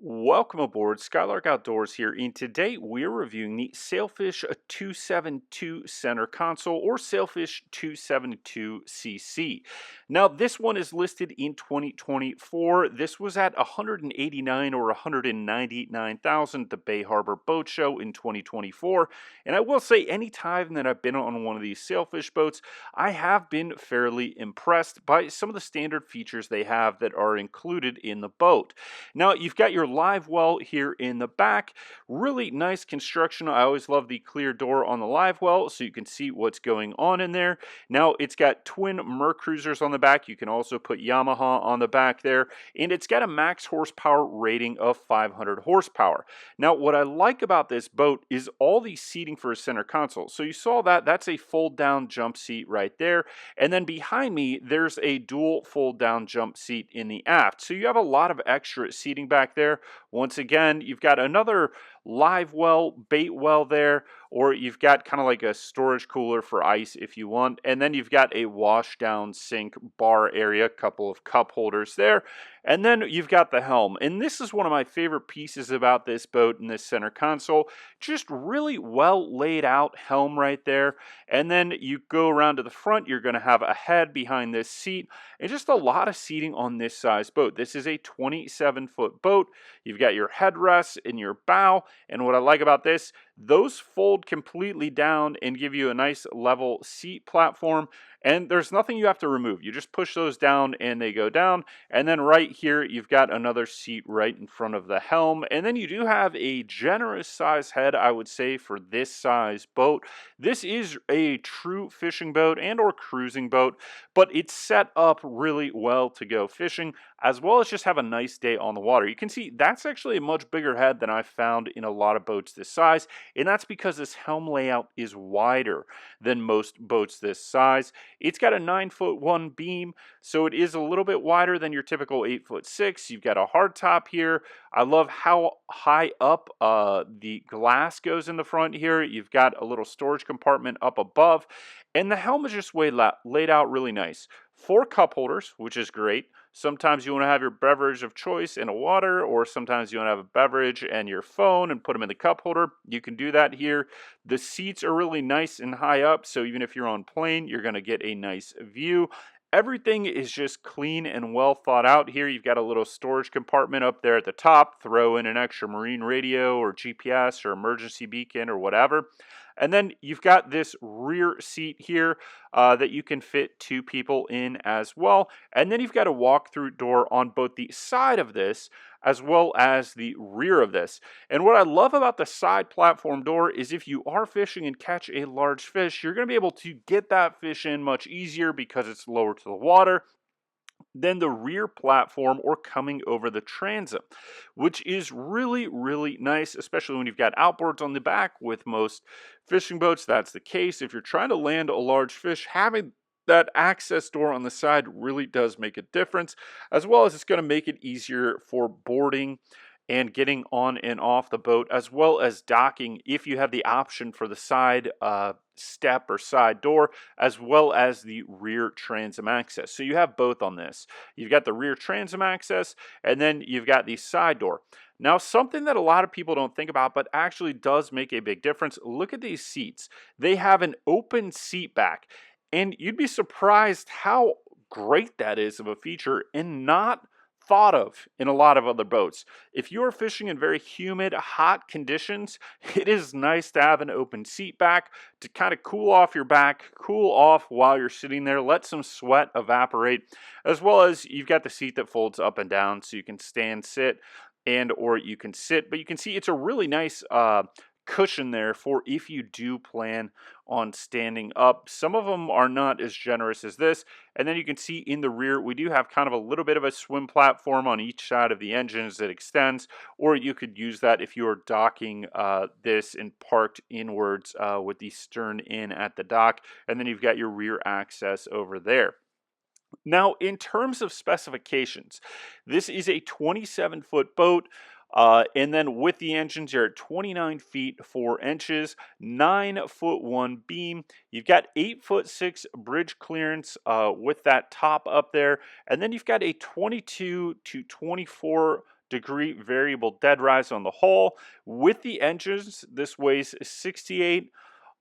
Welcome aboard Skylark Outdoors here, and today we're reviewing the Sailfish 272 center console or Sailfish 272cc. Now this one is listed in 2024. This was at 189 or 199,000 at the Bay Harbor Boat Show in 2024. And I will say any time that I've been on one of these Sailfish boats, I have been fairly impressed by some of the standard features they have that are included in the boat. Now you've got your live well here in the back. Really nice construction. I always love the clear door on the live well so you can see what's going on in there. Now it's got twin Mercruisers on the back. You can also put Yamaha on the back there, and it's got a max horsepower rating of 500 horsepower. Now what I like about this boat is all the seating for a center console. So you saw that's a fold down jump seat right there, and then behind me there's a dual fold down jump seat in the aft. So you have a lot of extra seating back there. Once again, you've got another live well, bait well there, or you've got kind of like a storage cooler for ice if you want, and then you've got a wash down sink bar area, couple of cup holders there, and then you've got the helm. And this is one of my favorite pieces about this boat and this center console. Just really well laid out helm right there, and then you go around to the front, you're going to have a head behind this seat, and just a lot of seating on this size boat. This is a 27-foot boat. You've got your headrests in your bow, and what I like about this, those fold completely down and give you a nice level seat platform, and there's nothing you have to remove. You just push those down and they go down, and then right here you've got another seat right in front of the helm, and then you do have a generous size head, I would say, for this size boat. This is a true fishing boat and or cruising boat, but it's set up really well to go fishing, as well as just have a nice day on the water. You can see that's actually a much bigger head than I've found in a lot of boats this size, and that's because this helm layout is wider than most boats this size. It's got a 9'1" beam, so it is a little bit wider than your typical 8'6". You've got a hard top here. I love how high up the glass goes in the front here. You've got a little storage compartment up above, and the helm is just laid out really nice. 4 cup holders, which is great. Sometimes you want to have your beverage of choice in a water, or sometimes you want to have a beverage and your phone and put them in the cup holder. You can do that here. The seats are really nice and high up, so even if you're on plane, you're going to get a nice view. Everything is just clean and well thought out here. You've got a little storage compartment up there at the top. Throw in an extra marine radio or GPS or emergency beacon or whatever. And then you've got this rear seat here that you can fit 2 people in as well. And then you've got a walk-through door on both the side of this as well as the rear of this. And what I love about the side platform door is if you are fishing and catch a large fish, you're going to be able to get that fish in much easier because it's lower to the water than the rear platform or coming over the transom, which is really, really nice, especially when you've got outboards on the back. With most fishing boats, that's the case. If you're trying to land a large fish, having that access door on the side really does make a difference, as well as it's going to make it easier for boarding and getting on and off the boat, as well as docking if you have the option for the side step or side door, as well as the rear transom access. So you have both on this. You've got the rear transom access, and then you've got the side door. Now, something that a lot of people don't think about, but actually does make a big difference, look at these seats. They have an open seat back, and you'd be surprised how great that is of a feature and not thought of in a lot of other boats. If you're fishing in very humid, hot conditions, it is nice to have an open seat back to kind of cool off your back, cool off while you're sitting there, let some sweat evaporate, as well as you've got the seat that folds up and down so you can stand, sit, and or you can sit. But you can see it's a really nice cushion there for if you do plan on standing up. Some of them are not as generous as this. And then you can see in the rear, we do have kind of a little bit of a swim platform on each side of the engines that extends, or you could use that if you are docking this and parked inwards with the stern in at the dock. And then you've got your rear access over there. Now, in terms of specifications, this is a 27-foot boat. And then with the engines, you're at 29 feet 4 inches, 9'1" beam. You've got 8'6" bridge clearance with that top up there, and then you've got a 22 to 24 degree variable dead rise on the hull. With the engines, this weighs 68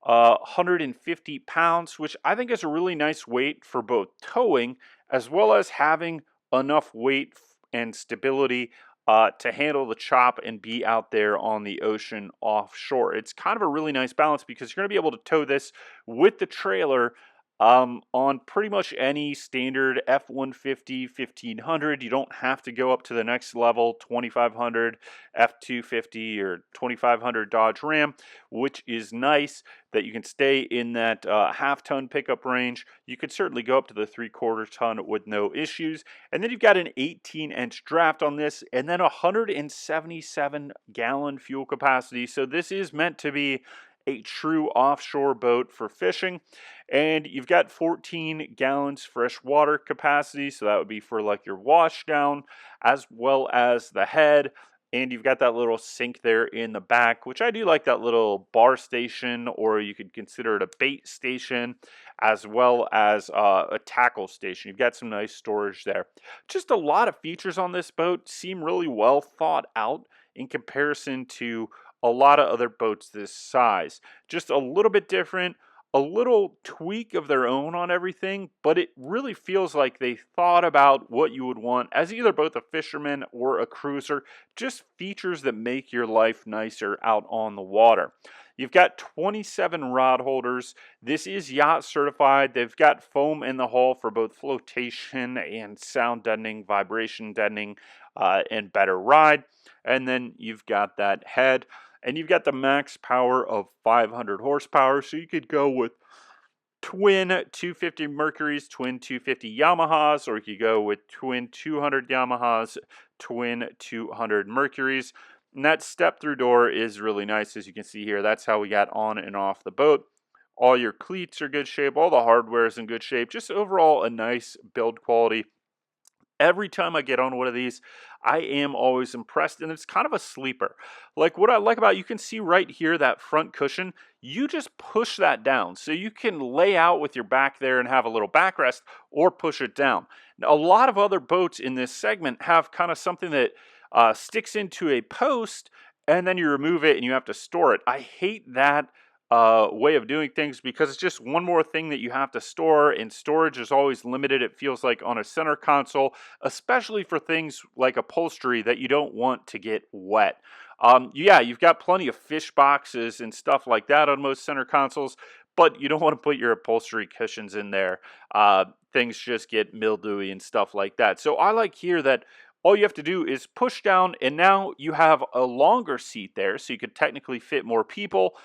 150 pounds, which I think is a really nice weight for both towing as well as having enough weight and stability to handle the chop and be out there on the ocean offshore. It's kind of a really nice balance because you're going to be able to tow this with the trailer on pretty much any standard F-150, 1500. You don't have to go up to the next level, 2500 F-250 or 2500 Dodge Ram, which is nice that you can stay in that half-ton pickup range. You could certainly go up to the 3/4 ton with no issues. And then you've got an 18-inch draft on this, and then 177-gallon fuel capacity. So this is meant to be a true offshore boat for fishing. And you've got 14 gallons fresh water capacity, so that would be for like your wash down as well as the head. And you've got that little sink there in the back, which I do like, that little bar station, or you could consider it a bait station, as well as a tackle station. You've got some nice storage there. Just a lot of features on this boat seem really well thought out in comparison to a lot of other boats this size. Just a little bit different, a little tweak of their own on everything, but it really feels like they thought about what you would want as either both a fisherman or a cruiser. Just features that make your life nicer out on the water. You've got 27 rod holders. This is yacht certified. They've got foam in the hull for both flotation and sound deadening, vibration deadening, and better ride. And then you've got that head. And you've got the max power of 500 horsepower, so you could go with twin 250 Mercuries, twin 250 Yamahas, or you could go with twin 200 Yamahas, twin 200 Mercuries. And that step-through door is really nice, as you can see here. That's how we got on and off the boat. All your cleats are good shape. All the hardware is in good shape. Just overall a nice build quality. Every time I get on one of these, I am always impressed, and it's kind of a sleeper. Like, what I like about, you can see right here, that front cushion, you just push that down. So you can lay out with your back there and have a little backrest, or push it down. Now, a lot of other boats in this segment have kind of something that sticks into a post, and then you remove it and you have to store it. I hate that way of doing things because it's just one more thing that you have to store, and storage is always limited, it feels like, on a center console, especially for things like upholstery that you don't want to get wet. Yeah, you've got plenty of fish boxes and stuff like that on most center consoles, but you don't want to put your upholstery cushions in there. Things just get mildewy and stuff like that. So I like here that all you have to do is push down, and now you have a longer seat there, so you could technically fit more people,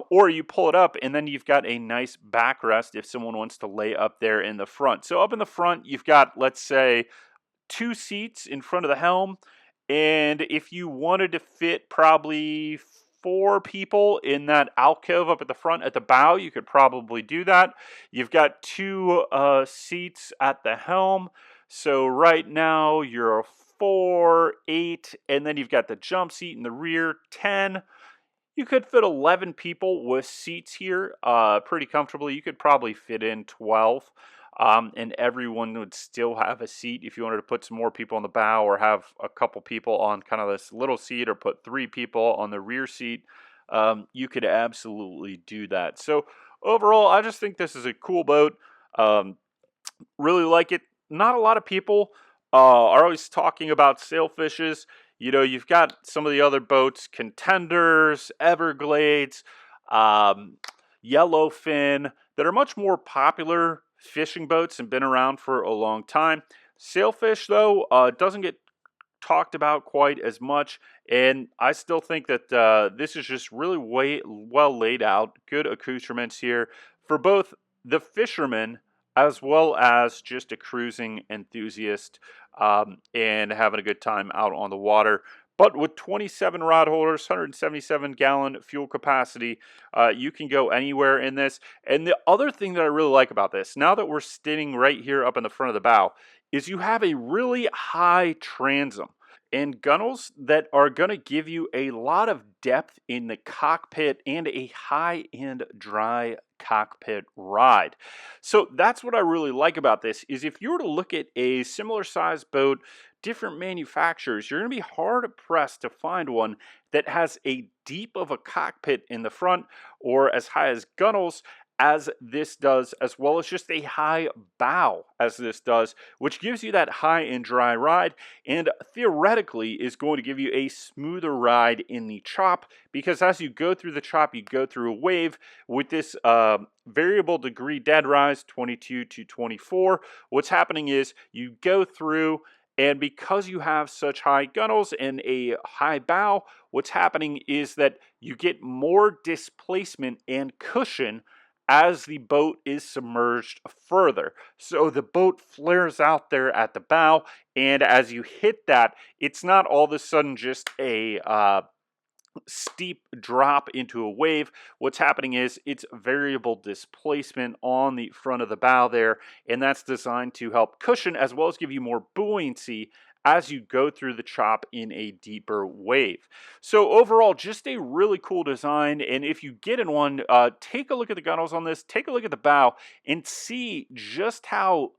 or you pull it up, and then you've got a nice backrest if someone wants to lay up there in the front. So up in the front, you've got, let's say, 2 seats in front of the helm, and if you wanted to fit probably 4 people in that alcove up at the front at the bow, you could probably do that. You've got 2 seats at the helm. So right now you're a 4, 8, and then you've got the jump seat in the rear, 10. You could fit 11 people with seats here pretty comfortably. You could probably fit in 12, and everyone would still have a seat. If you wanted to put some more people on the bow, or have a couple people on kind of this little seat, or put 3 people on the rear seat, you could absolutely do that. So overall, I just think this is a cool boat. Really like it. Not a lot of people are always talking about Sailfishes. You know, you've got some of the other boats, Contenders, Everglades, um, Yellowfin, that are much more popular fishing boats and been around for a long time. Sailfish, though, doesn't get talked about quite as much, and I still think that this is just really well laid out, good accoutrements here for both the fishermen as well as just a cruising enthusiast, and having a good time out on the water. But with 27 rod holders, 177-gallon fuel capacity, you can go anywhere in this. And the other thing that I really like about this, now that we're sitting right here up in the front of the bow, is you have a really high transom and gunnels that are going to give you a lot of depth in the cockpit and a high-end dry cockpit ride. So that's what I really like about this, is if you were to look at a similar size boat different manufacturers, you're going to be hard pressed to find one that has a deep of a cockpit in the front or as high as gunnels as this does, as well as just a high bow as this does, which gives you that high and dry ride and theoretically is going to give you a smoother ride in the chop, because as you go through the chop, you go through a wave with this variable degree dead rise, 22 to 24. What's happening is you go through, and because you have such high gunnels and a high bow, what's happening is that you get more displacement and cushion as the boat is submerged further. So the boat flares out there at the bow, and as you hit that, it's not all of a sudden just a steep drop into a wave. What's happening is it's variable displacement on the front of the bow there, and that's designed to help cushion as well as give you more buoyancy as you go through the chop in a deeper wave. So overall, just a really cool design, and if you get in one, take a look at the gunnels on this, take a look at the bow, and see just how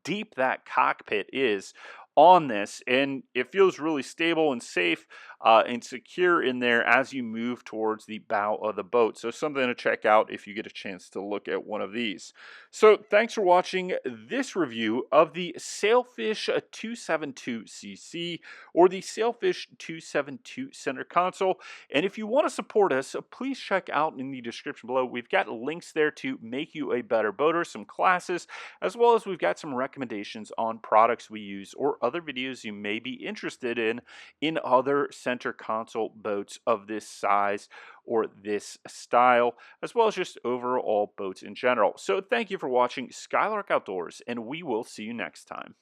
deep that cockpit is on this, and it feels really stable and safe and secure in there as you move towards the bow of the boat. So something to check out if you get a chance to look at one of these. So thanks for watching this review of the Sailfish 272cc or the Sailfish 272 center console. And if you want to support us, please check out in the description below. We've got links there to make you a better boater, some classes, as well as we've got some recommendations on products we use or other videos you may be interested in other center console boats of this size or this style, as well as just overall boats in general. So thank you for watching Skylark Outdoors, and we will see you next time.